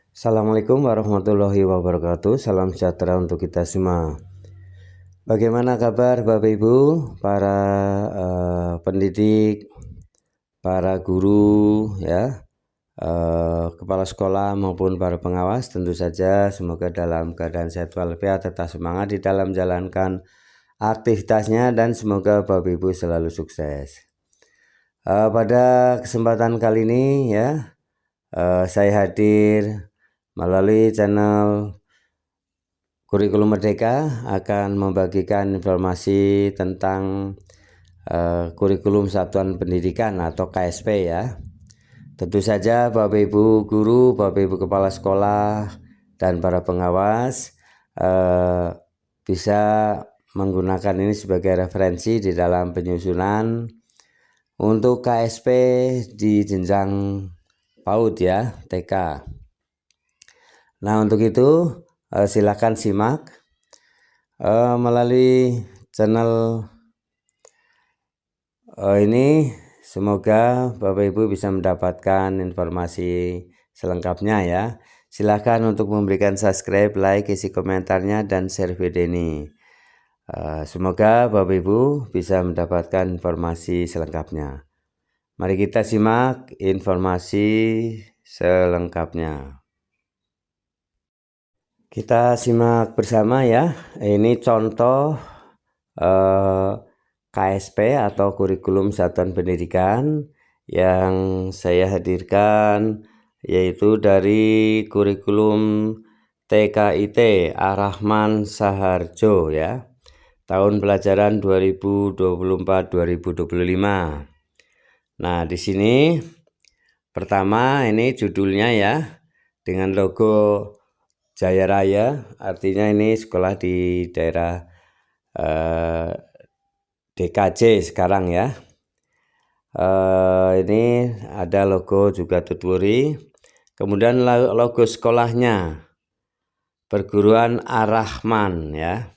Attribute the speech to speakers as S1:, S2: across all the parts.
S1: Assalamualaikum warahmatullahi wabarakatuh. Salam sejahtera untuk kita semua. Bagaimana kabar Bapak Ibu, para pendidik, para guru, ya, kepala sekolah maupun para pengawas? Tentu saja semoga dalam keadaan sehat walafiat, tetap semangat di dalam menjalankan aktivitasnya, dan semoga Bapak Ibu selalu sukses. Pada kesempatan kali ini, ya, saya hadir melalui channel Kurikulum Merdeka akan membagikan informasi tentang kurikulum satuan pendidikan atau KSP, ya. Tentu saja Bapak Ibu guru, Bapak Ibu kepala sekolah, dan para pengawas bisa menggunakan ini sebagai referensi di dalam penyusunan untuk KSP di jenjang PAUD, ya, TK. Nah, untuk itu silakan simak melalui channel ini. Semoga Bapak Ibu bisa mendapatkan informasi selengkapnya, ya. Silakan untuk memberikan subscribe, like, isi komentarnya, dan share video ini. Semoga Bapak Ibu bisa mendapatkan informasi selengkapnya. Mari kita simak informasi selengkapnya. Kita simak bersama, ya. Ini contoh KSP atau kurikulum satuan pendidikan yang saya hadirkan, yaitu dari kurikulum TKIT Ar-Rahman Saharjo, ya, tahun pelajaran 2024-2025. Nah, di sini pertama ini judulnya, ya, dengan logo Jaya Raya, artinya ini sekolah di daerah DKJ sekarang, ya. Ini ada logo juga Tutwuri, kemudian logo sekolahnya Perguruan Ar-Rahman, ya.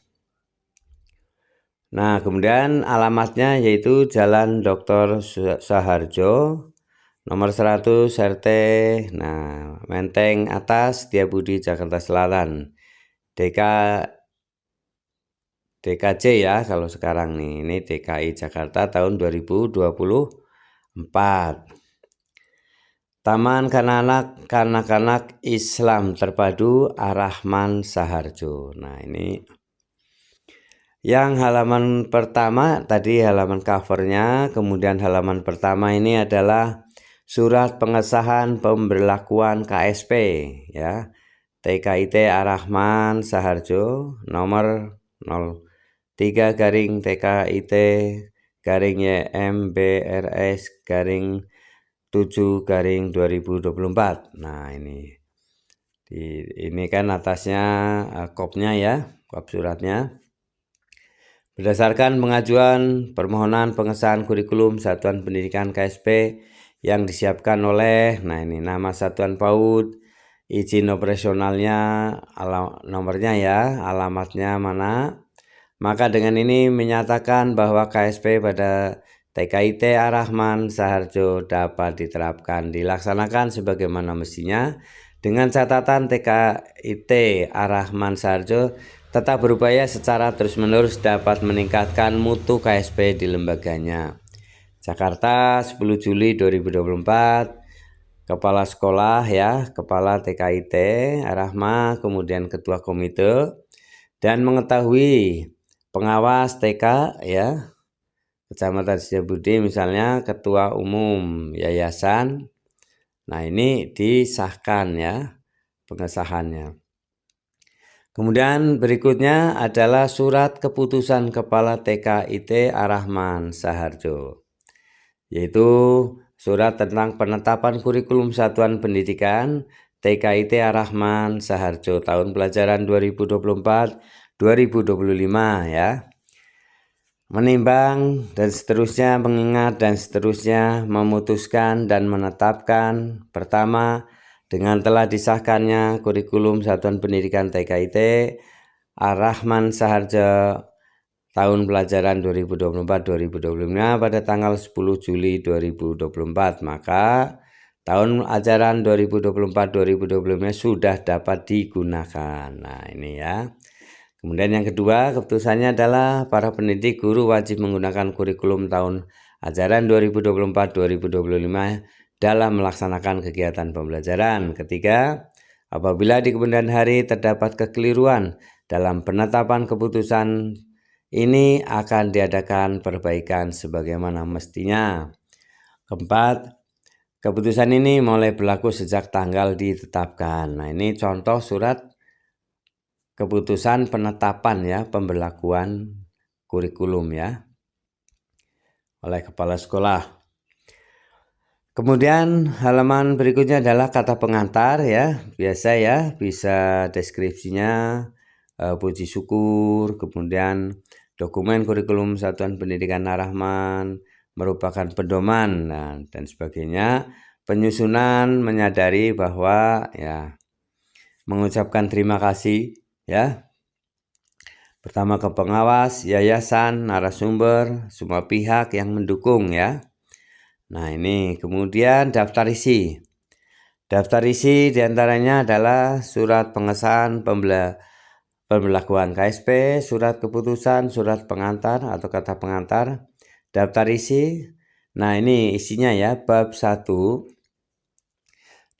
S1: Nah, kemudian alamatnya yaitu Jalan Dr. Saharjo, nomor 100 RT, nah, Menteng Atas, Setiabudi, Jakarta Selatan, DKJ, ya, kalau sekarang nih, ini DKI Jakarta tahun 2024. Taman Kanak-kanak Islam Terpadu Ar-Rahman Saharjo. Nah, ini yang halaman pertama tadi, halaman covernya. Kemudian halaman pertama ini adalah surat pengesahan pemberlakuan KSP, ya, TKIT Ar-Rahman Saharjo nomor 03 garing TKIT garing YMBRS garing 7 garing 2024. Nah, ini kan atasnya kopnya, ya, kop suratnya. Berdasarkan pengajuan permohonan pengesahan kurikulum satuan pendidikan KSP yang disiapkan oleh, nah, ini nama satuan PAUD, izin operasionalnya, nomornya, ya, alamatnya mana. Maka dengan ini menyatakan bahwa KSP pada TKIT Ar-Rahman Saharjo dapat diterapkan dilaksanakan sebagaimana mestinya, dengan catatan TKIT Ar-Rahman Saharjo tetap berupaya secara terus-menerus dapat meningkatkan mutu KSP di lembaganya. Jakarta, 10 Juli 2024. Kepala sekolah, ya, Kepala TKIT Ar-Rahman, kemudian Ketua Komite, dan mengetahui pengawas TK, ya, Kecamatan Setiabudi, misalnya Ketua Umum Yayasan. Nah, ini disahkan, ya, pengesahannya. Kemudian berikutnya adalah surat keputusan Kepala TKIT Ar-Rahman Saharjo, yaitu surat tentang penetapan kurikulum satuan pendidikan TKIT Ar-Rahman Saharjo tahun pelajaran 2024-2025, ya. Menimbang dan seterusnya, mengingat dan seterusnya, memutuskan dan menetapkan. Pertama, dengan telah disahkannya kurikulum satuan pendidikan TKIT Ar-Rahman Saharjo tahun pelajaran 2024-2025 pada tanggal 10 Juli 2024, maka tahun ajaran 2024-2025 sudah dapat digunakan. Nah, ini ya. Kemudian yang kedua, keputusannya adalah para pendidik guru wajib menggunakan kurikulum tahun ajaran 2024-2025 dalam melaksanakan kegiatan pembelajaran. Ketiga, apabila di kemudian hari terdapat kekeliruan dalam penetapan keputusan ini akan diadakan perbaikan sebagaimana mestinya. Keempat, keputusan ini mulai berlaku sejak tanggal ditetapkan. Nah, ini contoh surat keputusan penetapan ya, pemberlakuan kurikulum ya, oleh kepala sekolah. Kemudian halaman berikutnya adalah kata pengantar ya, biasa ya, bisa deskripsinya, puji syukur, kemudian dokumen kurikulum Satuan Pendidikan Ar-Rahman merupakan pedoman dan sebagainya. Penyusunan menyadari bahwa ya mengucapkan terima kasih ya, pertama ke pengawas, yayasan, narasumber, semua pihak yang mendukung ya. Nah, ini kemudian daftar isi. Daftar isi diantaranya adalah surat pengesahan pemberlakuan KSP, surat keputusan, surat pengantar atau kata pengantar, daftar isi. Nah, ini isinya ya, bab 1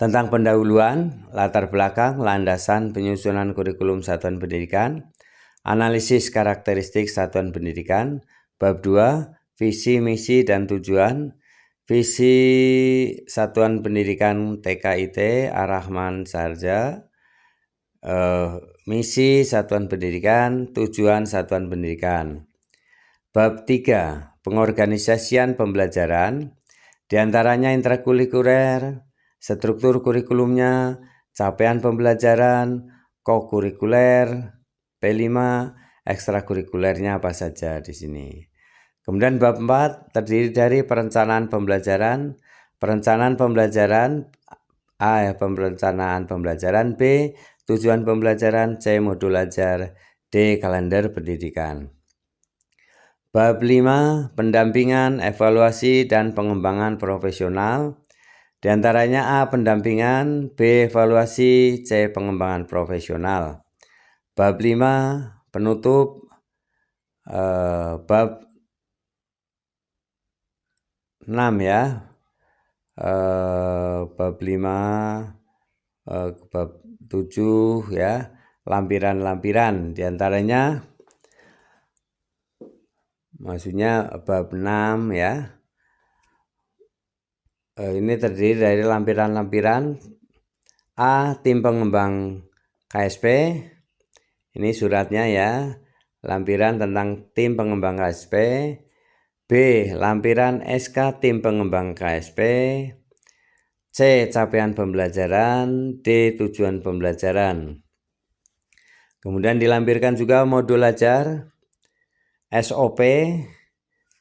S1: tentang pendahuluan, latar belakang, landasan penyusunan kurikulum satuan pendidikan, analisis karakteristik satuan pendidikan, bab 2 visi, misi, dan tujuan, visi satuan pendidikan TKIT Ar-Rahman Saharja, misi satuan pendidikan, tujuan satuan pendidikan. Bab 3 pengorganisasian pembelajaran, diantaranya intrakurikuler, struktur kurikulumnya, capaian pembelajaran, kokurikuler, P5, ekstrakurikulernya apa saja di sini. Kemudian bab 4 terdiri dari perencanaan pembelajaran, A ya, perencanaan pembelajaran, B tujuan pembelajaran, C modul ajar, D kalender pendidikan. Bab 5 pendampingan, evaluasi, dan pengembangan profesional, diantaranya A pendampingan, B evaluasi, C pengembangan profesional. Bab 5 penutup, bab 6 ya, bab 5, bab 7 ya, lampiran-lampiran, diantaranya maksudnya bab 6 ya, ini terdiri dari lampiran-lampiran. A tim pengembang KSP, ini suratnya ya, lampiran tentang tim pengembang KSP. B lampiran SK tim pengembang KSP. C capaian pembelajaran, D tujuan pembelajaran. Kemudian dilampirkan juga modul ajar, SOP,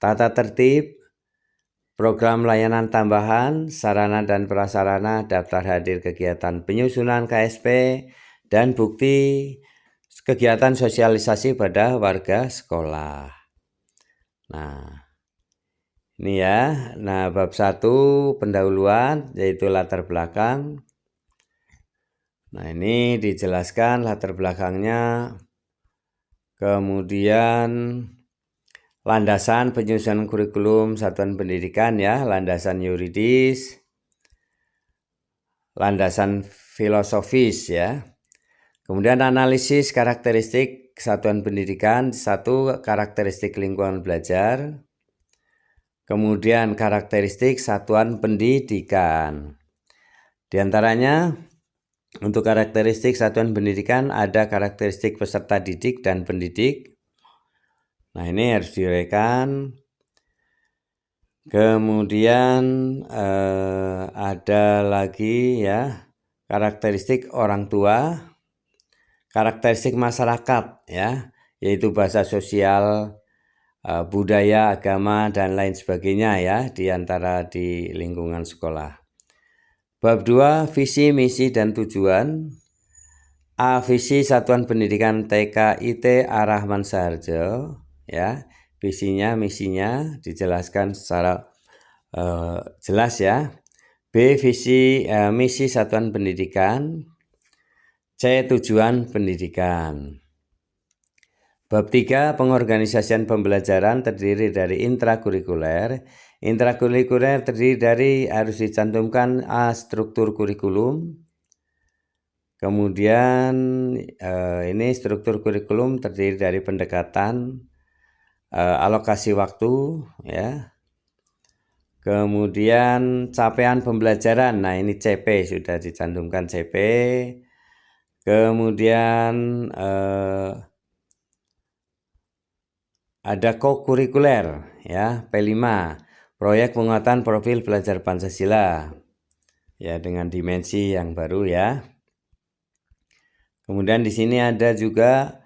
S1: tata tertib, program layanan tambahan, sarana dan prasarana, daftar hadir kegiatan penyusunan KSP, dan bukti kegiatan sosialisasi pada warga sekolah. Nah, ini ya. Nah, bab 1 pendahuluan yaitu latar belakang. Nah, ini dijelaskan latar belakangnya. Kemudian landasan penyusunan kurikulum satuan pendidikan ya, landasan yuridis, landasan filosofis ya. Kemudian analisis karakteristik satuan pendidikan, 1 karakteristik lingkungan belajar, kemudian karakteristik satuan pendidikan. Di antaranya untuk karakteristik satuan pendidikan ada karakteristik peserta didik dan pendidik. Nah, ini harus diuraikan. Kemudian ada lagi ya, karakteristik orang tua, karakteristik masyarakat ya, yaitu bahasa sosial, budaya, agama, dan lain sebagainya ya, diantara di lingkungan sekolah. Bab 2 visi, misi, dan tujuan. A visi satuan pendidikan TKIT Ar-Rahman Saharja ya, visinya, misinya dijelaskan secara jelas ya. B. Misi satuan pendidikan. C. Tujuan pendidikan. Bab 3, pengorganisasian pembelajaran terdiri dari intrakurikuler. Intrakurikuler terdiri dari, harus dicantumkan A. Struktur kurikulum. Kemudian ini struktur kurikulum terdiri dari pendekatan, alokasi waktu, ya. Kemudian capaian pembelajaran. Nah, ini CP sudah dicantumkan CP. Kemudian ada kokurikuler, ya, P5, proyek penguatan profil pelajar Pancasila, ya, dengan dimensi yang baru, ya. Kemudian di sini ada juga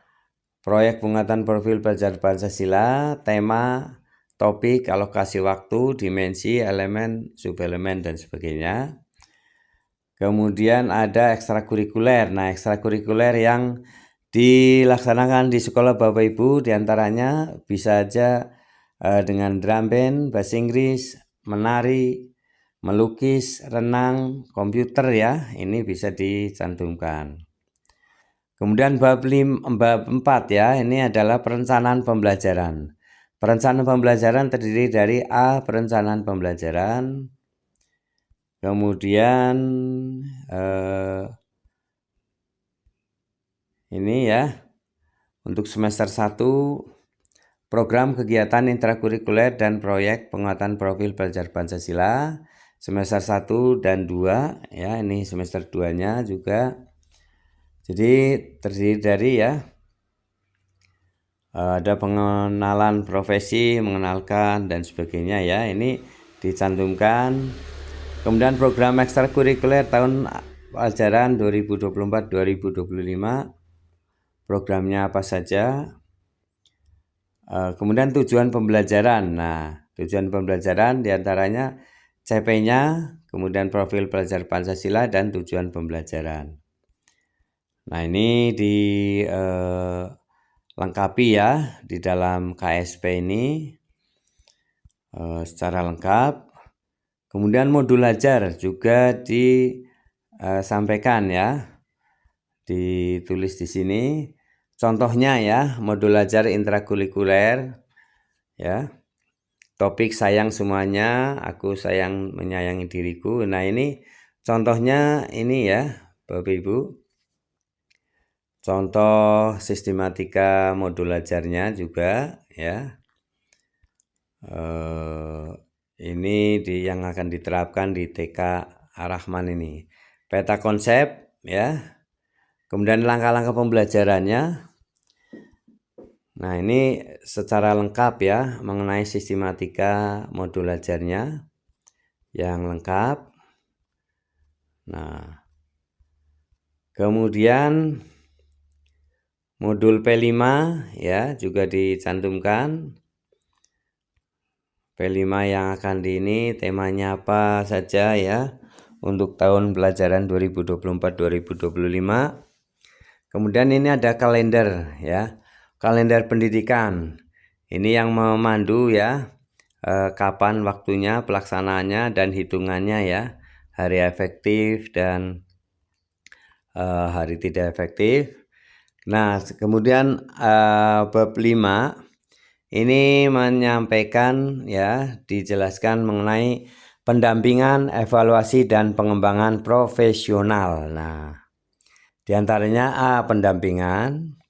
S1: proyek penguatan profil pelajar Pancasila, tema, topik, alokasi waktu, dimensi, elemen, subelemen, dan sebagainya. Kemudian ada ekstrakurikuler. Nah, ekstrakurikuler yang dilaksanakan di sekolah Bapak Ibu diantaranya bisa aja dengan drum band, bahasa Inggris, menari, melukis, renang, komputer, ya, ini bisa dicantumkan. Kemudian bab 4, ya, ini adalah perencanaan pembelajaran. Perencanaan pembelajaran terdiri dari A. Perencanaan pembelajaran. Kemudian ini, ya, untuk semester 1, program kegiatan intrakurikuler dan proyek penguatan profil pelajar Pancasila semester 1 dan 2, ya, ini semester 2-nya juga. Jadi terdiri dari, ya, ada pengenalan profesi, mengenalkan, dan sebagainya, ya, ini dicantumkan. Kemudian program ekstrakurikuler tahun ajaran 2024-2025, programnya apa saja. Kemudian tujuan pembelajaran. Nah, tujuan pembelajaran diantaranya CP-nya, kemudian profil pelajar Pancasila, dan tujuan pembelajaran. Nah, ini dilengkapi, ya, di dalam KSP ini secara lengkap. Kemudian modul ajar juga disampaikan, ya, ditulis di sini. Contohnya, ya, modul ajar intrakurikuler, ya, topik sayang semuanya, aku sayang menyayangi diriku. Nah, ini contohnya ini, ya, Bapak Ibu. Contoh sistematika modul ajarnya juga, ya. Ini yang akan diterapkan di TK Ar-Rahman ini. Peta konsep, ya. Kemudian langkah-langkah pembelajarannya. Nah, ini secara lengkap, ya, mengenai sistematika modul ajarnya yang lengkap. Nah, kemudian modul P5, ya, juga dicantumkan. P5 yang akan ini temanya apa saja, ya, untuk tahun pelajaran 2024-2025. Kemudian ini ada kalender, ya, kalender pendidikan. Ini yang memandu, ya, kapan waktunya, pelaksanaannya, dan hitungannya, ya, hari efektif dan hari tidak efektif. Nah, kemudian bab 5 ini menyampaikan, ya, dijelaskan mengenai pendampingan, evaluasi, dan pengembangan profesional. Nah, diantaranya A. pendampingan,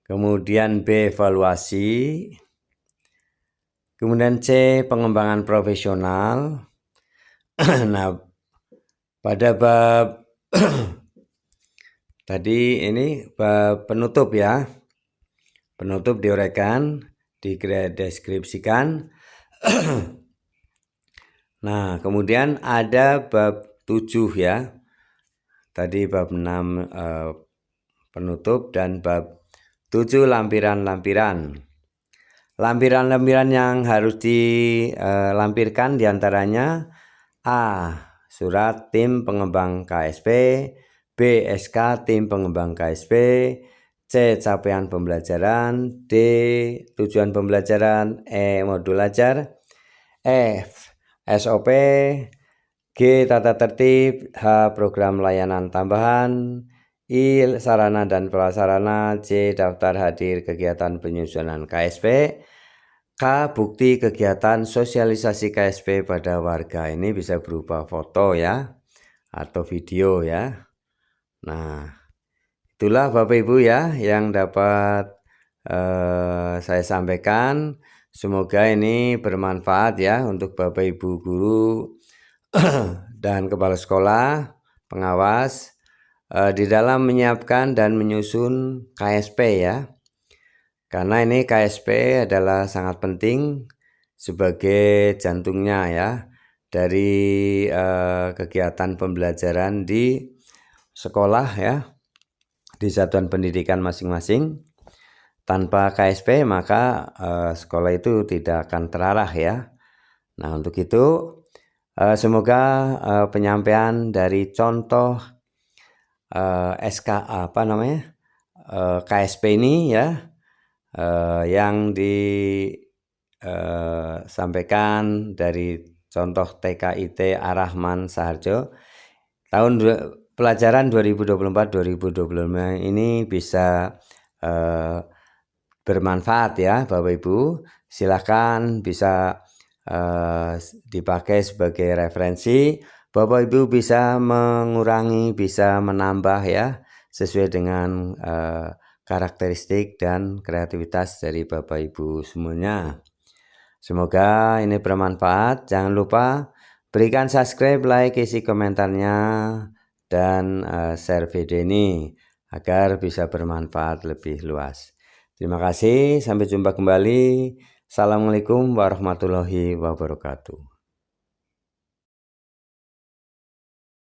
S1: kemudian B. evaluasi, kemudian C. pengembangan profesional. Nah, pada bab tadi ini bab penutup, ya, penutup diuraikan, dideskripsikan. Nah, kemudian ada bab 7, ya, tadi bab 6 penutup, dan bab 7 lampiran-lampiran. Lampiran-lampiran yang harus dilampirkan diantaranya A. Surat tim pengembang KSP, B. SK tim pengembang KSP, C. Capaian pembelajaran, D. Tujuan pembelajaran, E. Modul ajar, F. SOP, G. Tata tertib. H. Program layanan tambahan. I. Sarana dan prasarana. C. Daftar hadir kegiatan penyusunan KSP. K. Bukti kegiatan sosialisasi KSP pada warga. Ini bisa berupa foto ya, atau video ya. Nah, itulah Bapak Ibu ya yang dapat saya sampaikan. Semoga ini bermanfaat ya untuk Bapak Ibu guru dan kepala sekolah, pengawas di dalam menyiapkan dan menyusun KSP ya. Karena ini KSP adalah sangat penting sebagai jantungnya ya dari kegiatan pembelajaran di sekolah ya, di satuan pendidikan masing-masing. Tanpa KSP maka sekolah itu tidak akan terarah ya. Nah, untuk itu semoga penyampaian dari contoh KSP ini ya yang disampaikan dari contoh TKIT Ar-Rahman Saharjo tahun pelajaran 2024-2025 ini bisa bermanfaat ya Bapak Ibu. Silahkan bisa dipakai sebagai referensi. Bapak Ibu bisa mengurangi, bisa menambah ya sesuai dengan karakteristik dan kreativitas dari Bapak Ibu semuanya. Semoga ini bermanfaat. Jangan lupa berikan subscribe, like, isi komentarnya, dan share video ini agar bisa bermanfaat lebih luas. Terima kasih, sampai jumpa kembali. Assalamualaikum warahmatullahi wabarakatuh.